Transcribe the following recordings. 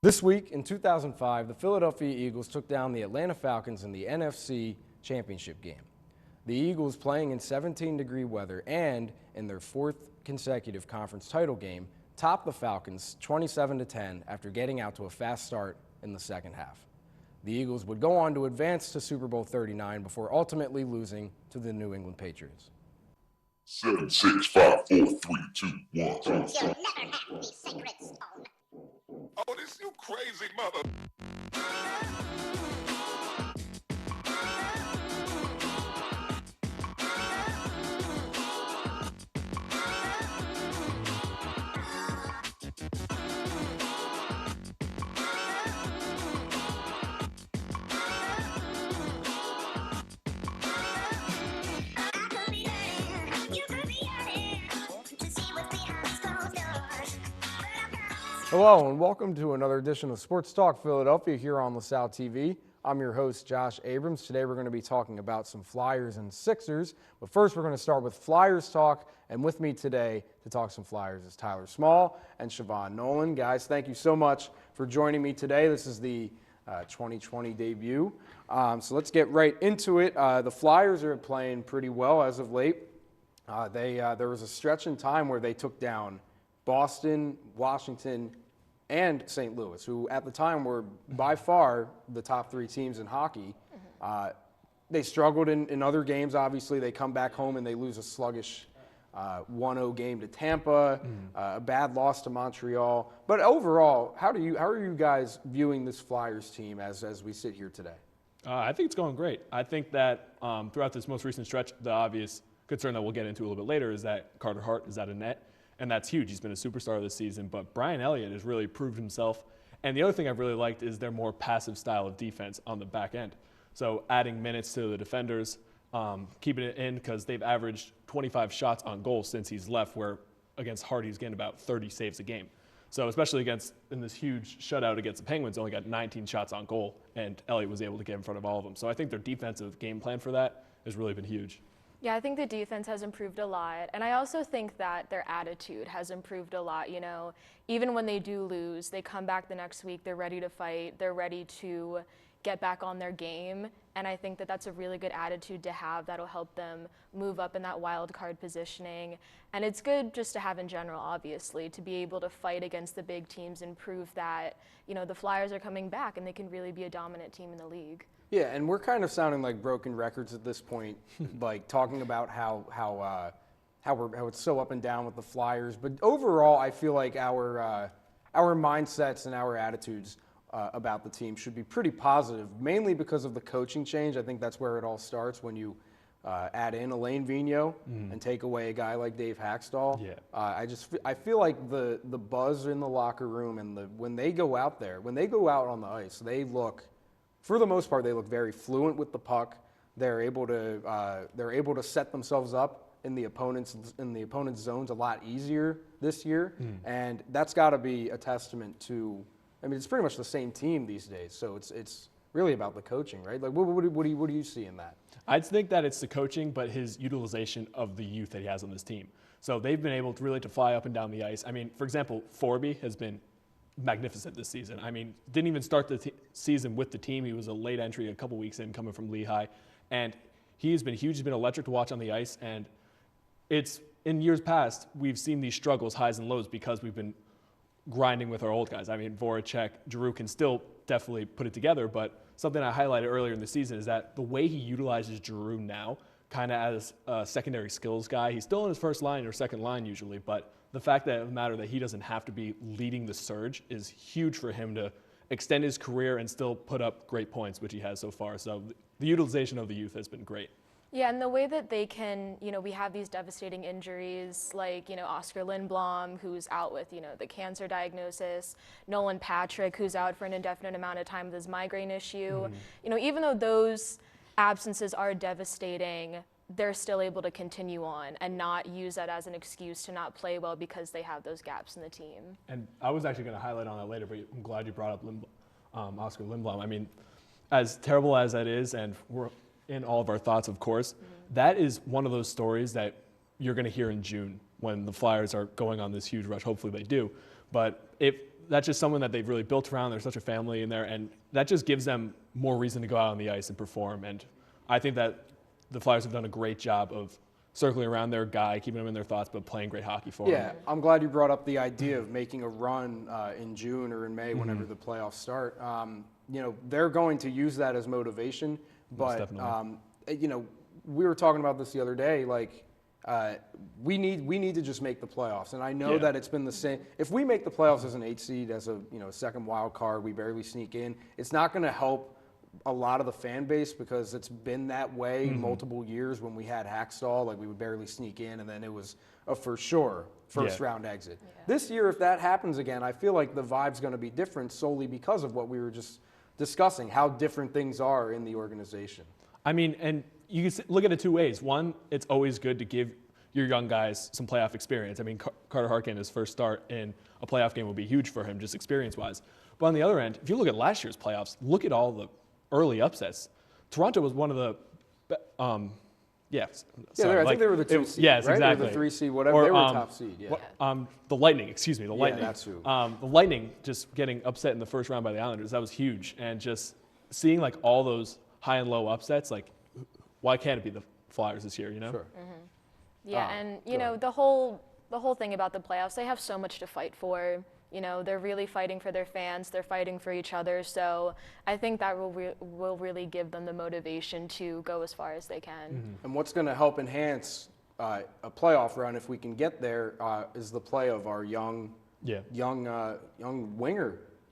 This week in 2005, the Philadelphia Eagles took down the Atlanta Falcons in the NFC Championship game. The Eagles, playing in 17-degree weather and in their fourth consecutive conference title game, topped the Falcons 27-10 after getting out to a fast start in the second half. The Eagles would go on to advance to Super Bowl 39 before ultimately losing to the New England Patriots. 7, 6, 5, 4, 3, 2, 1. You'll never have the sacred stone. Oh, this you crazy mother. Hello and welcome to another edition of Sports Talk Philadelphia here on LaSalle TV. I'm your host, Josh Abrams. Today we're going to be talking about some Flyers and Sixers. But first we're going to start with Flyers talk. And with me today to talk some Flyers is Tyler Small and Siobhan Nolan. Guys, thank you so much for joining me today. This is the 2020 debut. So let's get right into it. The Flyers are playing pretty well as of late. There was a stretch in time where they took down Boston, Washington, and St. Louis, who at the time were by far the top three teams in hockey. They struggled in other games, obviously. They come back home and they lose a sluggish 1-0 game to Tampa, a bad loss to Montreal. But overall, how are you guys viewing this Flyers team as we sit here today? I think it's going great. I think that throughout this most recent stretch, the obvious concern that we'll get into a little bit later is that Carter Hart is out of net. And that's huge. He's been a superstar this season. But Brian Elliott has really proved himself. And the other thing I've really liked is their more passive style of defense on the back end. So adding minutes to the defenders, keeping it in because they've averaged 25 shots on goal since he's left, where against Hart he's getting about 30 saves a game. So especially in this huge shutout against the Penguins, only got 19 shots on goal, and Elliott was able to get in front of all of them. So I think their defensive game plan for that has really been huge. Yeah, I think the defense has improved a lot. And I also think that their attitude has improved a lot. You know, even when they do lose, they come back the next week, they're ready to fight, they're ready to get back on their game. And I think that that's a really good attitude to have that'll help them move up in that wild card positioning. And it's good just to have in general, obviously, to be able to fight against the big teams and prove that, you know, the Flyers are coming back and they can really be a dominant team in the league. Yeah, and we're kind of sounding like broken records at this point, like talking about how it's so up and down with the Flyers. But overall, I feel like our mindsets and our attitudes about the team should be pretty positive, mainly because of the coaching change. I think that's where it all starts when you add in Alain Vigneault and take away a guy like Dave Haxtell. Yeah. I feel like the buzz in the locker room and when they go out on the ice, they look. For the most part, they look very fluent with the puck. They're able to set themselves up in the opponent's zones a lot easier this year, and that's got to be a testament to. I mean, it's pretty much the same team these days, so it's really about the coaching, right? Like, what do you see in that? I think that it's the coaching, but his utilization of the youth that he has on this team. So they've been able to really fly up and down the ice. I mean, for example, Forby has been magnificent this season. I mean, didn't even start the season with the team. He was a late entry a couple weeks in coming from Lehigh. And he has been huge. He's been electric to watch on the ice. And it's in years past, we've seen these struggles, highs and lows, because we've been grinding with our old guys. I mean, Voracek, Giroux can still definitely put it together. But something I highlighted earlier in the season is that the way he utilizes Giroux now, kind of as a secondary skills guy, he's still in his first line or second line usually, but the fact that it matters that he doesn't have to be leading the surge is huge for him to extend his career and still put up great points, which he has so far. So the utilization of the youth has been great. Yeah, and the way that they can, you know, we have these devastating injuries like, you know, Oscar Lindblom, who's out with, you know, the cancer diagnosis, Nolan Patrick, who's out for an indefinite amount of time with his migraine issue. You know, even though those absences are devastating, they're still able to continue on and not use that as an excuse to not play well because they have those gaps in the team. And I was actually going to highlight on that later, but I'm glad you brought up Oscar Lindblom. I mean, as terrible as that is, and we're in all of our thoughts, of course, that is one of those stories that you're going to hear in June when the Flyers are going on this huge rush. Hopefully they do. But if that's just someone that they've really built around. There's such a family in there, and that just gives them more reason to go out on the ice and perform. And I think that the Flyers have done a great job of circling around their guy, keeping him in their thoughts, but playing great hockey for him. Yeah, I'm glad you brought up the idea of making a run in June or in May, whenever the playoffs start. You know, they're going to use that as motivation, but you know, we were talking about this the other day. Like, we need to just make the playoffs, and I know that it's been the same. If we make the playoffs as an 8 seed, as a second wild card, we barely sneak in. It's not going to help a lot of the fan base because it's been that way multiple years. When we had Hackstall, like we would barely sneak in, and then it was a for sure first round exit. This year, if that happens again, I feel like the vibe's going to be different solely because of what we were just discussing, how different things are in the organization. I mean, and you can look at it two ways. One, it's always good to give your young guys some playoff experience. I mean, Carter Harkin, his first start in a playoff game will be huge for him, just experience-wise. But on the other end, if you look at last year's playoffs, look at all the early upsets. Toronto was one of the, I think they were the 2 seed, yes, right? exactly. Or the 3 seed, whatever. They were top seed. The Lightning, excuse me, the Lightning. Yeah, that's who. The Lightning just getting upset in the first round by the Islanders, that was huge. And just seeing like all those high and low upsets, like why can't it be the Flyers this year? Sure. Yeah, and you know the whole thing about the playoffs, they have so much to fight for. You know, they're really fighting for their fans. They're fighting for each other. So I think that will really give them the motivation to go as far as they can. And what's going to help enhance a playoff run, if we can get there, is the play of our young winger,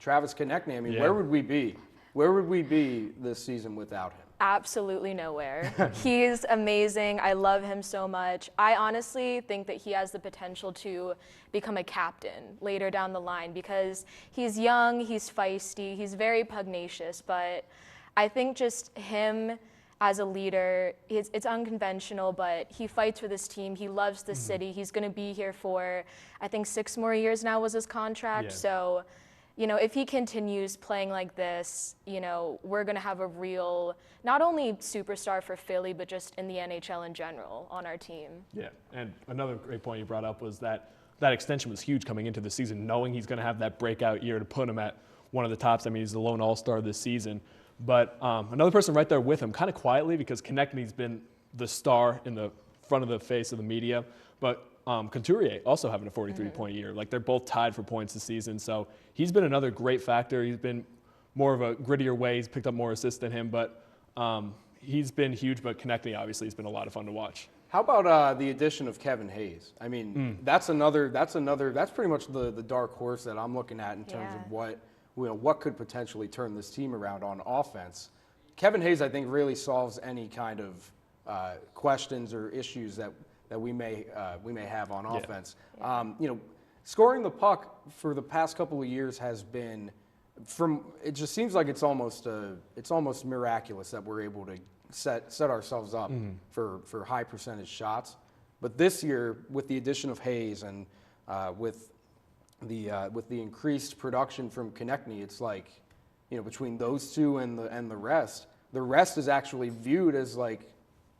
Travis Konecny. I mean, where would we be? Where would we be this season without him? Absolutely nowhere. He's amazing. I love him so much. I honestly think that he has the potential to become a captain later down the line because he's young, he's feisty, he's very pugnacious, but I think just him as a leader, it's unconventional, but he fights for this team. He loves the city. He's going to be here for, I think, 6 more years now was his contract. So, you know, if he continues playing like this, you know, we're going to have a real, not only superstar for Philly, but just in the NHL in general on our team. Yeah, and another great point you brought up was that extension was huge coming into the season, knowing he's going to have that breakout year to put him at one of the tops. I mean, he's the lone all-star this season. But another person right there with him, kind of quietly, because Konecny's been the star in the front of the face of the media, but Couturier also having a 43-point year. Like, they're both tied for points this season. So he's been another great factor. He's been more of a grittier way. He's picked up more assists than him, but he's been huge. But Konecny obviously has been a lot of fun to watch. How about the addition of Kevin Hayes? I mean, that's pretty much the dark horse that I'm looking at in terms of what could potentially turn this team around on offense. Kevin Hayes, I think, really solves any kind of questions or issues that we may have on offense. You know, scoring the puck for the past couple of years has been, it just seems like it's almost miraculous that we're able to set ourselves up for high percentage shots. But this year, with the addition of Hayes and with the increased production from Konecny, it's like, you know, between those two and the rest is actually viewed as like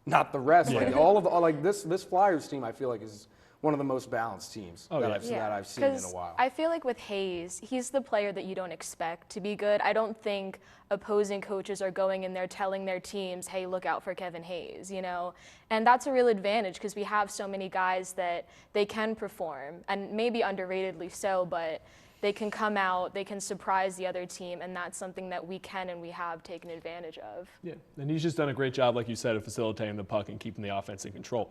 not the rest. Like this Flyers team, I feel like is one of the most balanced teams that I've seen in a while. I feel like with Hayes, he's the player that you don't expect to be good. I don't think opposing coaches are going in there telling their teams, hey, look out for Kevin Hayes, you know? And that's a real advantage because we have so many guys that they can perform, and maybe underratedly so, but they can come out, they can surprise the other team, and that's something that we can and we have taken advantage of. Yeah, and he's just done a great job, like you said, of facilitating the puck and keeping the offense in control.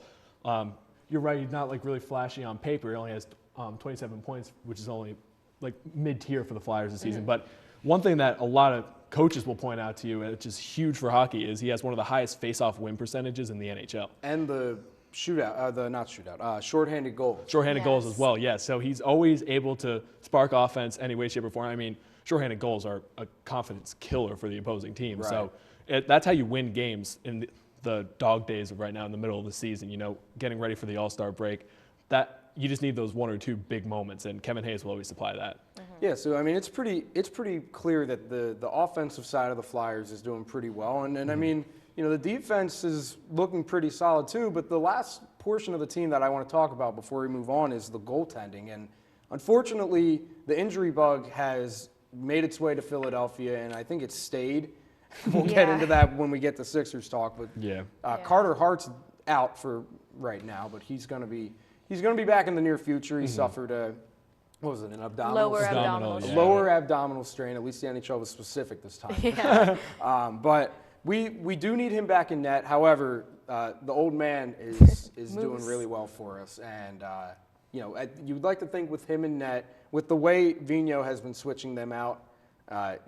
You're right, he's not like really flashy on paper. He only has 27 points, which is only like mid-tier for the Flyers this season. But one thing that a lot of coaches will point out to you, which is huge for hockey, is he has one of the highest face-off win percentages in the NHL. And the shorthanded goals. Shorthanded goals as well, yes. So he's always able to spark offense any way, shape, or form. I mean, shorthanded goals are a confidence killer for the opposing team. Right. So that's how you win games in the dog days of right now in the middle of the season, you know, getting ready for the All-Star break. That you just need those one or two big moments, and Kevin Hayes will always supply that. Yeah, so I mean, it's pretty clear that the offensive side of the Flyers is doing pretty well, and I mean, you know, the defense is looking pretty solid too. But the last portion of the team that I want to talk about before we move on is the goaltending, and Unfortunately, the injury bug has made its way to Philadelphia, and I think it's stayed. We'll get into that when we get to Sixers talk. But Carter Hart's out for right now, but he's going to be back in the near future. He suffered an abdominal lower abdominal strain. At least the NHL was specific this time. Yeah. But we do need him back in net. However, the old man is doing really well for us, and you'd like to think with him in net, with the way Vigneault has been switching them out,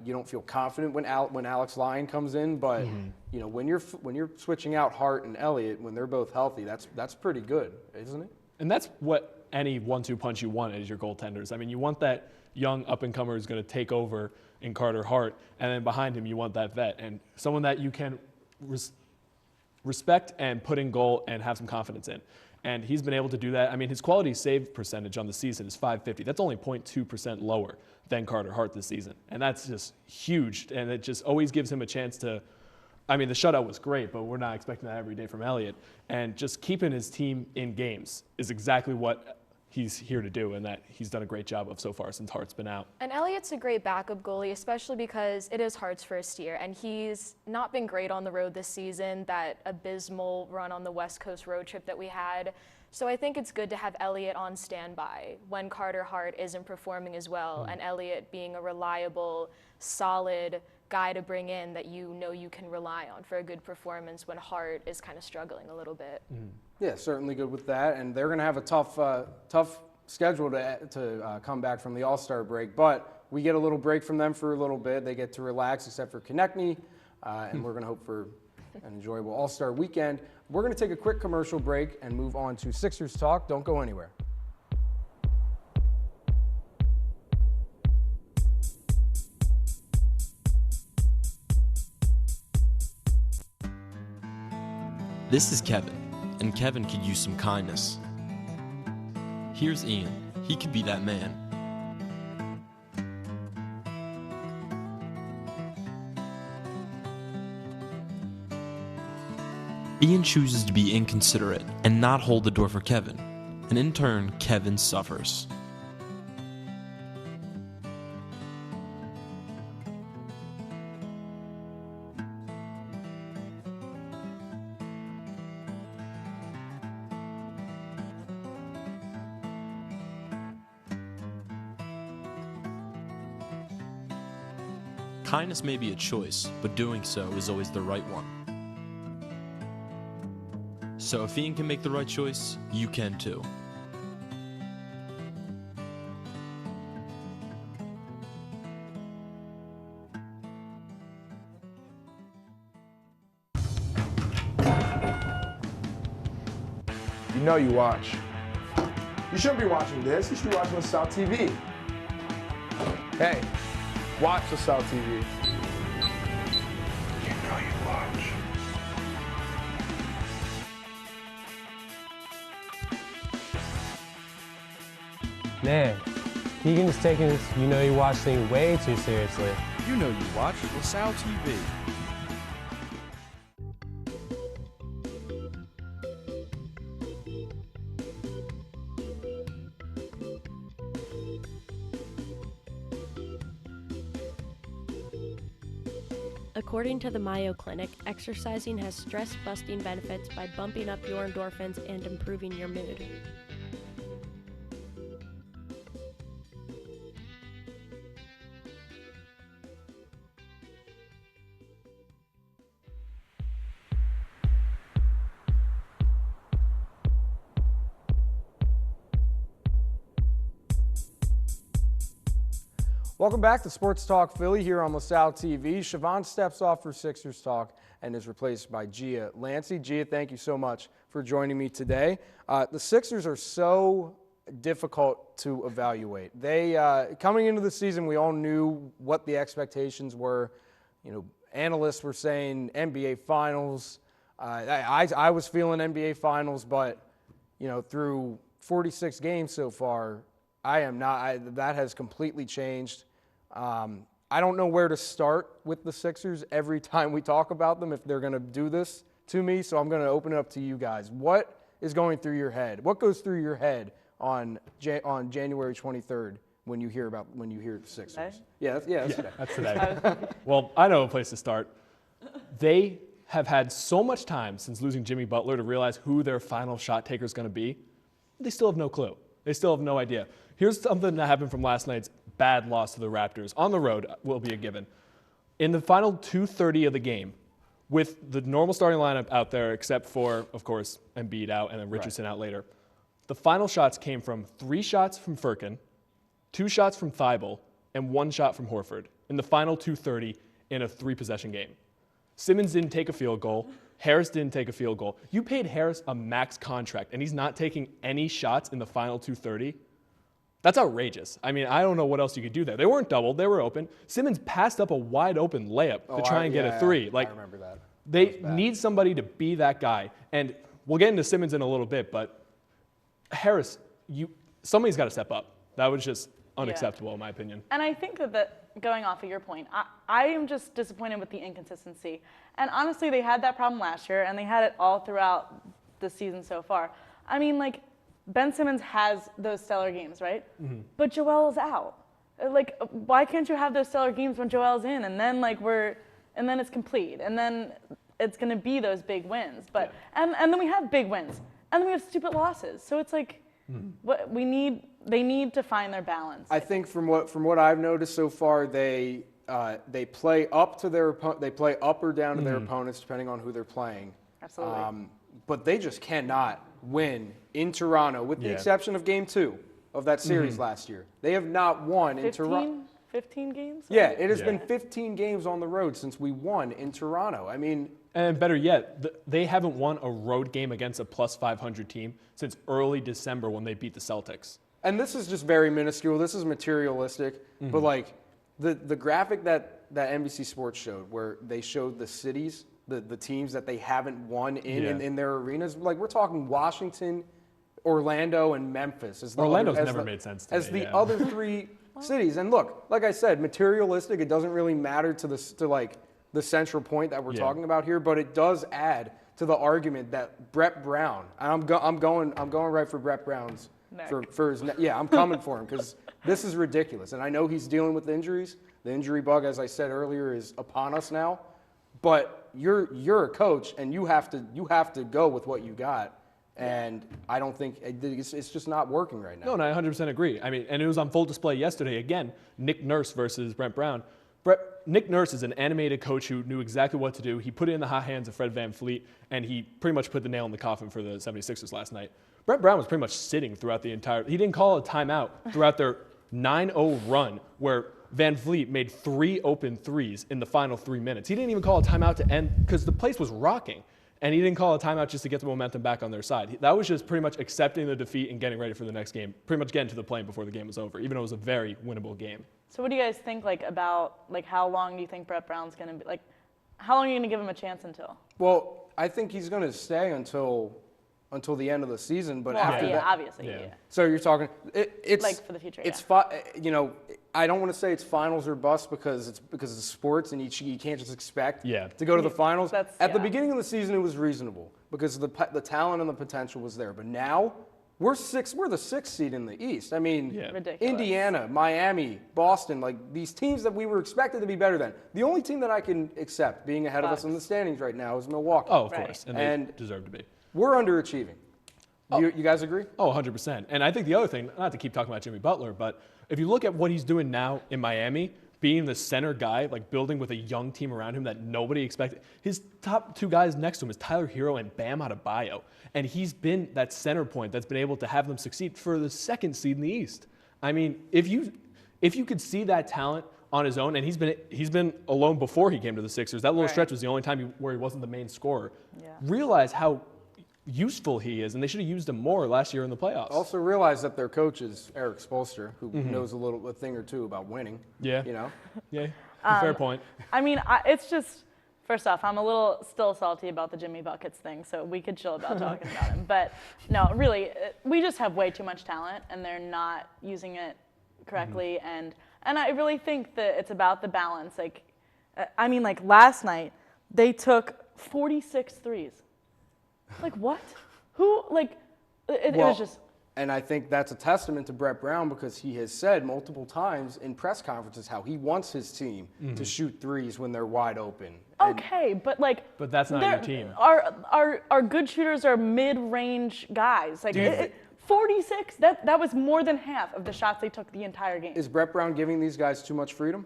you don't feel confident when Alex Lyon comes in, but when you're switching out Hart and Elliott when they're both healthy, that's pretty good, isn't it? And that's what any 1-2 punch you want as your goaltenders. I mean, you want that young up-and-comer who's going to take over in Carter Hart, and then behind him you want that vet and someone that you can respect and put in goal and have some confidence in. And he's been able to do that. I mean, his quality save percentage on the season is .550. That's only 0.2% lower than Carter Hart this season. And that's just huge. And it just always gives him a chance to, I mean, the shutout was great, but we're not expecting that every day from Elliott. And just keeping his team in games is exactly what he's here to do, and that he's done a great job of so far since Hart's been out. And Elliott's a great backup goalie, especially because it is Hart's first year, and he's not been great on the road this season, that abysmal run on the West Coast road trip that we had. So I think it's good to have Elliott on standby when Carter Hart isn't performing as well, and Elliott being a reliable, solid guy to bring in that you know you can rely on for a good performance when Hart is kind of struggling a little bit. Yeah, certainly good with that, and they're going to have a tough schedule to come back from the All-Star break, but we get a little break from them for a little bit. They get to relax, except for Konecny, and we're going to hope for an enjoyable All-Star weekend. We're going to take a quick commercial break and move on to Sixers talk. Don't go anywhere. This is Kevin, and Kevin could use some kindness. Here's Ian. He could be that man. Ian chooses to be inconsiderate and not hold the door for Kevin, and in turn, Kevin suffers. Kindness may be a choice, but doing so is always the right one. So if Ian can make the right choice, you can too. You know you watch. You shouldn't be watching this. You should be watching LaSalle TV. Hey, watch LaSalle TV. You know you watch. Man, Keegan is taking this you know you watch thing way too seriously. You know you watch LaSalle TV. According to the Mayo Clinic, exercising has stress-busting benefits by bumping up your endorphins and improving your mood. Welcome back to Sports Talk Philly here on LaSalle TV. Siobhan steps off for Sixers Talk and is replaced by Gia Lancey. Gia, thank you so much for joining me today. The Sixers are so difficult to evaluate. They coming into the season, we all knew what the expectations were. You know, analysts were saying NBA Finals. I was feeling NBA Finals, but you know, through 46 games so far, I am not. That has completely changed. I don't know where to start with the Sixers every time we talk about them if they're going to do this to me, so I'm going to open it up to you guys. What is going through your head? What goes through your head on January 23rd when you hear the Sixers? Today? Yeah, that's today. That's today. Well, I know a place to start. They have had so much time since losing Jimmy Butler to realize who their final shot taker is going to be. They still have no clue. They still have no idea. Here's something that happened from last night's bad loss to the Raptors. On the road will be a given. In the final 2:30 of the game, with the normal starting lineup out there, except for, of course, Embiid out and then Richardson out later, the final shots came from 3 shots from Furkan, 2 shots from Thibault, and 1 shot from Horford in the final 2:30 in a 3-possession game. Simmons didn't take a field goal. Harris didn't take a field goal. You paid Harris a max contract, and he's not taking any shots in the final 2:30. That's outrageous. I mean, I don't know what else you could do there. They weren't doubled. They were open. Simmons passed up a wide-open layup to try and get a 3. I remember that. They need somebody to be that guy. And we'll get into Simmons in a little bit, but Harris, somebody's got to step up. That was just unacceptable, in my opinion. And I think that going off of your point, I am just disappointed with the inconsistency. And honestly, they had that problem last year, and they had it all throughout the season so far. I mean, like, Ben Simmons has those stellar games, right? Mm-hmm. But Joel's out. Like, why can't you have those stellar games when Joel's in, and then and then it's complete, and then it's going to be those big wins. But and then we have big wins, and then we have stupid losses. So it's like, they need to find their balance. I think from what I've noticed so far, they play up to they play up or down to their opponents depending on who they're playing. Absolutely. But they just cannot win in Toronto, with the exception of Game 2 of that series last year. They have not won in Toronto. 15 games? Yeah, it has been 15 games on the road since we won in Toronto. I mean, and better yet, they haven't won a road game against a plus 500 team since early December when they beat the Celtics. And this is just very minuscule. This is materialistic. But like the graphic that NBC Sports showed, where they showed the cities, the teams that they haven't won in their arenas, like we're talking Washington, Orlando, and Memphis. Orlando's never made sense to me. As the other 3 cities. And look, like I said, materialistic. It doesn't really matter to the central point that we're talking about here, but it does add to the argument that Brett Brown. I'm going right for Brett Brown's. For his I'm coming for him because this is ridiculous. And I know he's dealing with injuries. The injury bug, as I said earlier, is upon us now. But you're a coach, and you have to go with what you got. And I don't think it's just not working right now. No, I 100% agree. I mean, and it was on full display yesterday. Again, Nick Nurse versus Brett Brown. Nick Nurse is an animated coach who knew exactly what to do. He put it in the hot hands of Fred VanVleet, and he pretty much put the nail in the coffin for the 76ers last night. Brett Brown was pretty much sitting throughout the entire – he didn't call a timeout throughout their 9-0 run where VanVleet made 3 open threes in the final 3 minutes. He didn't even call a timeout to end because the place was rocking, and he didn't call a timeout just to get the momentum back on their side. That was just pretty much accepting the defeat and getting ready for the next game, pretty much getting to the plane before the game was over, even though it was a very winnable game. So what do you guys think about how long do you think Brett Brown's going to be – how long are you going to give him a chance until? Well, I think he's going to stay until the end of the season, but after that, obviously. So you're talking it's like for the future. It's I don't want to say it's finals or bust because it's sports and you can't just expect to go to the finals. At the beginning of the season, it was reasonable because the talent and the potential was there. But now we're the 6th seed in the East. I mean, ridiculous. Indiana, Miami, Boston, like these teams that we were expected to be better than. The only team that I can accept being ahead of us in the standings right now is Milwaukee. Oh, of course, and they deserve to be. We're underachieving. You guys agree? Oh, 100%. And I think the other thing, not to keep talking about Jimmy Butler, but if you look at what he's doing now in Miami, being the center guy, like building with a young team around him that nobody expected. His top 2 guys next to him is Tyler Hero and Bam Adebayo. And he's been that center point that's been able to have them succeed for the 2nd seed in the East. I mean, if you could see that talent on his own, and he's been alone before he came to the Sixers. That little stretch was the only time where he wasn't the main scorer. Realize how useful he is, and they should have used him more last year in the playoffs. Also realize that their coach is Eric Spoelstra, who knows a thing or two about winning. Yeah. Yeah. Fair point. I mean, it's just, first off, I'm a little still salty about the Jimmy Buckets thing, so we could chill about talking about him. But no, really, we just have way too much talent, and they're not using it correctly. And I really think that it's about the balance. Like, I mean, like last night, they took 46 threes. Like what? Who, like, it was just. And I think that's a testament to Brett Brown because he has said multiple times in press conferences how he wants his team to shoot threes when they're wide open. Okay, but But that's not your team. Our good shooters are mid-range guys. Like 46, that was more than half of the shots they took the entire game. Is Brett Brown giving these guys too much freedom?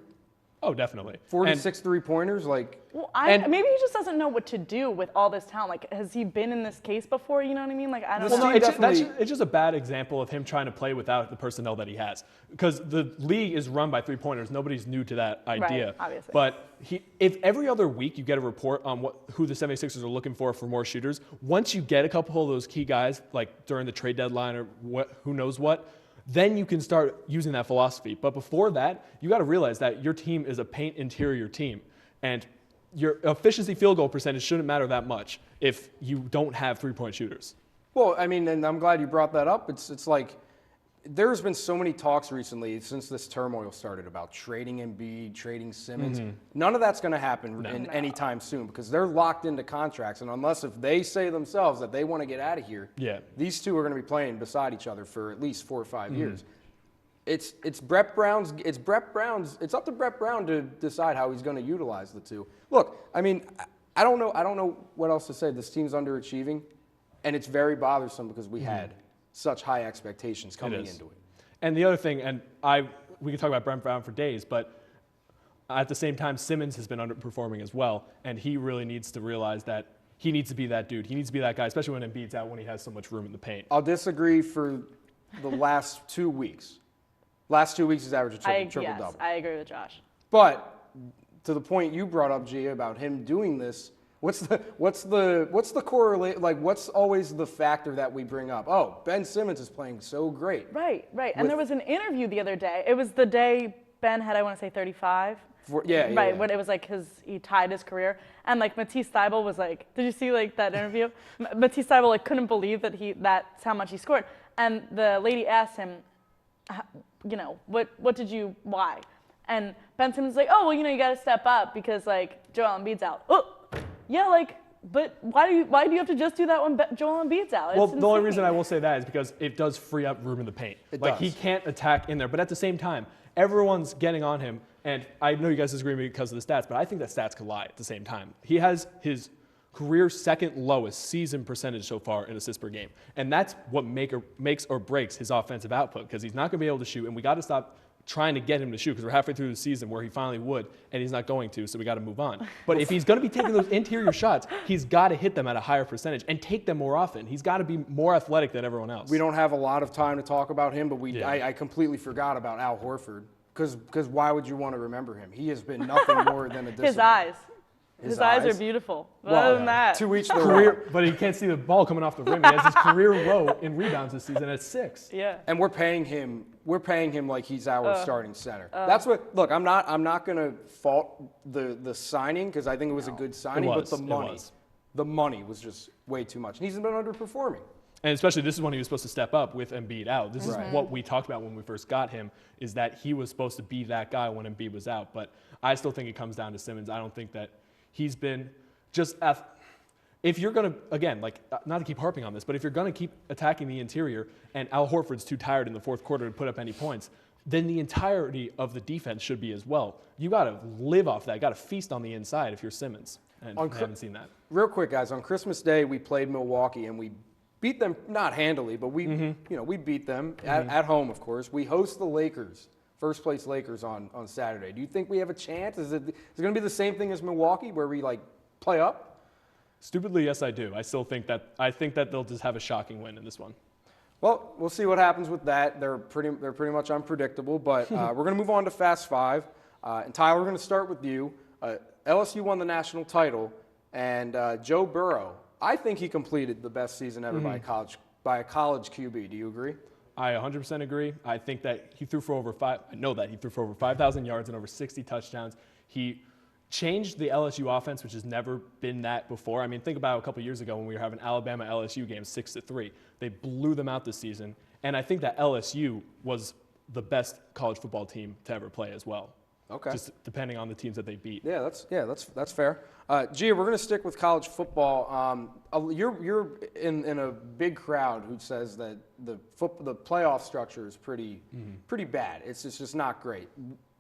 Oh, definitely. 46 three-pointers, like. Well, maybe he just doesn't know what to do with all this talent. Like, has he been in this case before? You know what I mean? Like, I don't know. Well, no, it's just a bad example of him trying to play without the personnel that he has. Because the league is run by three-pointers. Nobody's new to that idea. Right, obviously. But if every other week you get a report on who the 76ers are looking for more shooters, once you get a couple of those key guys, like during the trade deadline or who knows what, then you can start using that philosophy. But before that, you got to realize that your team is a paint interior team. And your efficiency field goal percentage shouldn't matter that much if you don't have three-point shooters. Well, I mean, and I'm glad you brought that up. It's like there's been so many talks recently since this turmoil started about trading Embiid, trading Simmons. None of that's going to happen anytime soon because they're locked into contracts. And unless if they say themselves that they want to get out of here, these two are going to be playing beside each other for at least 4 or 5 years. It's Brett Brown's. It's up to Brett Brown to decide how he's going to utilize the two. Look, I mean, I don't know what else to say. This team's underachieving, and it's very bothersome because we had such high expectations coming into it. And the other thing, and we can talk about Brett Brown for days, but at the same time, Simmons has been underperforming as well, and he really needs to realize that he needs to be that dude. He needs to be that guy, especially when Embiid's out, when he has so much room in the paint. I'll disagree for the last 2 weeks. Last 2 weeks he's averaged a triple-double. Yes, I agree with Josh. But to the point you brought up, Gia, about him doing this, what's the correlate? Like, what's always the factor that we bring up? Oh, Ben Simmons is playing so great. Right. And there was an interview the other day. It was the day Ben had, I want to say, 35. Yeah. When it was like he tied his career, and like Matisse Thybulle was like, did you see like that interview? Matisse Thybulle like couldn't believe that's how much he scored, and the lady asked him, you know, why? And Ben Simmons was like, oh, well, you know, you got to step up because like Joel Embiid's out. Oh, yeah, like, but why do you have to just do that when Joel Embiid's out? Well, the only reason I will say that is because it does free up room in the paint. He can't attack in there, but at the same time, everyone's getting on him. And I know you guys disagree with me because of the stats, but I think that stats could lie at the same time. He has his career second lowest season percentage so far in assists per game. And that's what makes or breaks his offensive output because he's not going to be able to shoot, and we got to stop trying to get him to shoot because we're halfway through the season where he finally would, and he's not going to, so we got to move on. But if he's going to be taking those interior shots, he's got to hit them at a higher percentage and take them more often. He's got to be more athletic than everyone else. We don't have a lot of time to talk about him, but I completely forgot about Al Horford because why would you want to remember him? He has been nothing more than a discipline. His eyes are beautiful. But well, other than that, to each their own. But he can't see the ball coming off the rim. He has his career low in rebounds this season at 6. Yeah. And we're paying him like he's our starting center. That's what. Look, I'm not going to fault the signing because I think it was a good signing, but the money was just way too much. And he's been underperforming. And especially this is when he was supposed to step up with Embiid out. This is what we talked about when we first got him, is that he was supposed to be that guy when Embiid was out. But I still think it comes down to Simmons. I don't think that he's been just if you're going to, again, like not to keep harping on this, but if you're going to keep attacking the interior and Al Horford's too tired in the fourth quarter to put up any points, then the entirety of the defense should be as well. You got to live off that. You got to feast on the inside if you're Simmons. And I haven't seen that. Real quick, guys, on Christmas Day, we played Milwaukee and we beat them, not handily, but we beat them at home, of course. We host the Lakers, first place Lakers on Saturday. Do you think we have a chance? Is it going to be the same thing as Milwaukee where we like play up? Stupidly, yes, I do. I think that they'll just have a shocking win in this one. Well, we'll see what happens with that. They're pretty much unpredictable, but we're going to move on to Fast Five. And Tyler, we're going to start with you. LSU won the national title, and Joe Burrow, I think he completed the best season ever by a college QB. Do you agree? I 100% agree. I think that he threw for over 5,000 yards and over 60 touchdowns. He changed the LSU offense, which has never been that before. I mean, think about a couple years ago when we were having Alabama LSU games 6-3. They blew them out this season, and I think that LSU was the best college football team to ever play as well. Okay. just depending on the teams that they beat. Yeah, that's fair. Gia, we're going to stick with college football. You're in a big crowd who says that the playoff structure is pretty bad. It's just not great.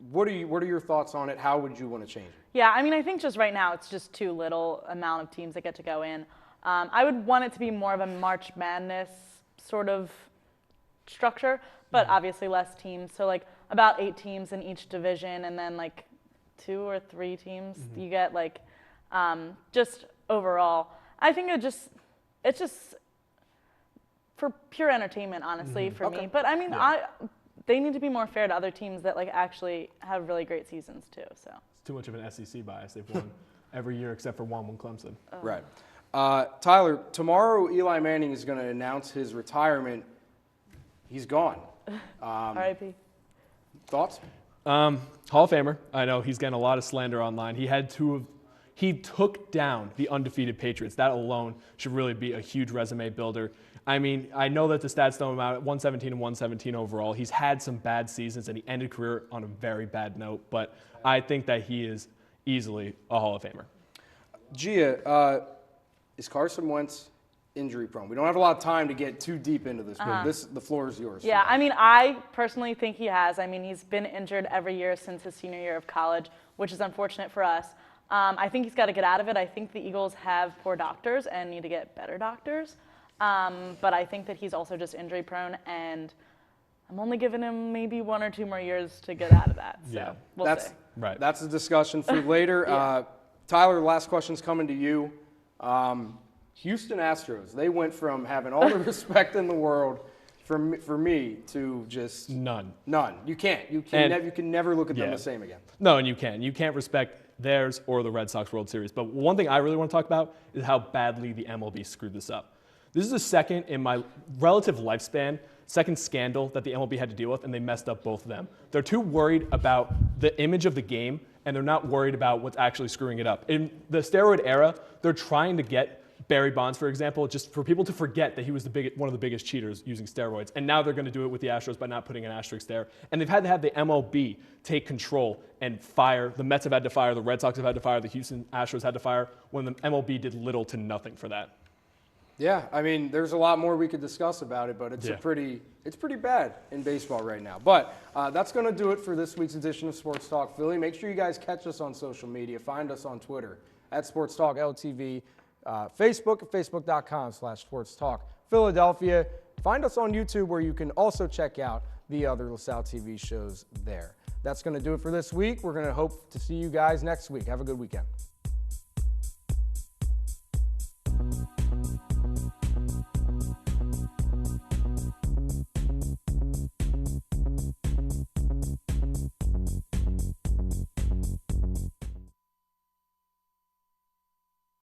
What are your thoughts on it? How would you want to change it? Yeah, I mean, I think just right now it's just too little amount of teams that get to go in. I would want it to be more of a March Madness sort of structure, but obviously less teams. So like about 8 teams in each division, and then like 2 or 3 teams you get like just overall. I think it's just for pure entertainment, honestly, for me. But I mean, they need to be more fair to other teams that like actually have really great seasons too. So It's too much of an SEC bias. They've won every year except for one when Clemson. Right. Tyler, tomorrow Eli Manning is going to announce his retirement. He's gone. R.I.P. Thoughts? Hall of Famer. I know he's getting a lot of slander online. He took down the undefeated Patriots. That alone should really be a huge resume builder. I mean, I know that the stats don't amount at 117 and 117 overall. He's had some bad seasons, and he ended career on a very bad note. But I think that he is easily a Hall of Famer. Gia, is Carson Wentz injury prone? We don't have a lot of time to get too deep into this, but the floor is yours. Yeah, I mean, I personally think he has. I mean, he's been injured every year since his senior year of college, which is unfortunate for us. I think he's got to get out of it. I think the Eagles have poor doctors and need to get better doctors. But I think that he's also just injury prone, and I'm only giving him maybe 1 or 2 more years to get out of that. So we'll see. Right. That's a discussion for later. Tyler, last question's coming to you. Houston Astros, they went from having all the respect in the world for me to just None. You can't. You can never look at them the same again. No, and you can. You can't respect theirs or the Red Sox World Series. But one thing I really want to talk about is how badly the MLB screwed this up. This is the second in my relative lifespan, second scandal that the MLB had to deal with, and they messed up both of them. They're too worried about the image of the game, and they're not worried about what's actually screwing it up. In the steroid era, they're trying to get Barry Bonds, for example, just for people to forget that he was one of the biggest cheaters using steroids. And now they're going to do it with the Astros by not putting an asterisk there. And they've had to have the MLB take control and fire. The Mets have had to fire. The Red Sox have had to fire. The Houston Astros had to fire when the MLB did little to nothing for that. Yeah, I mean, there's a lot more we could discuss about it, but it's pretty bad in baseball right now. But that's going to do it for this week's edition of Sports Talk Philly. Make sure you guys catch us on social media. Find us on Twitter at Sports Talk LTV. Facebook at facebook.com/sportstalk Philadelphia. Find us on YouTube, where you can also check out the other LaSalle TV shows there. That's going to do it for this week. We're going to hope to see you guys next week. Have a good weekend.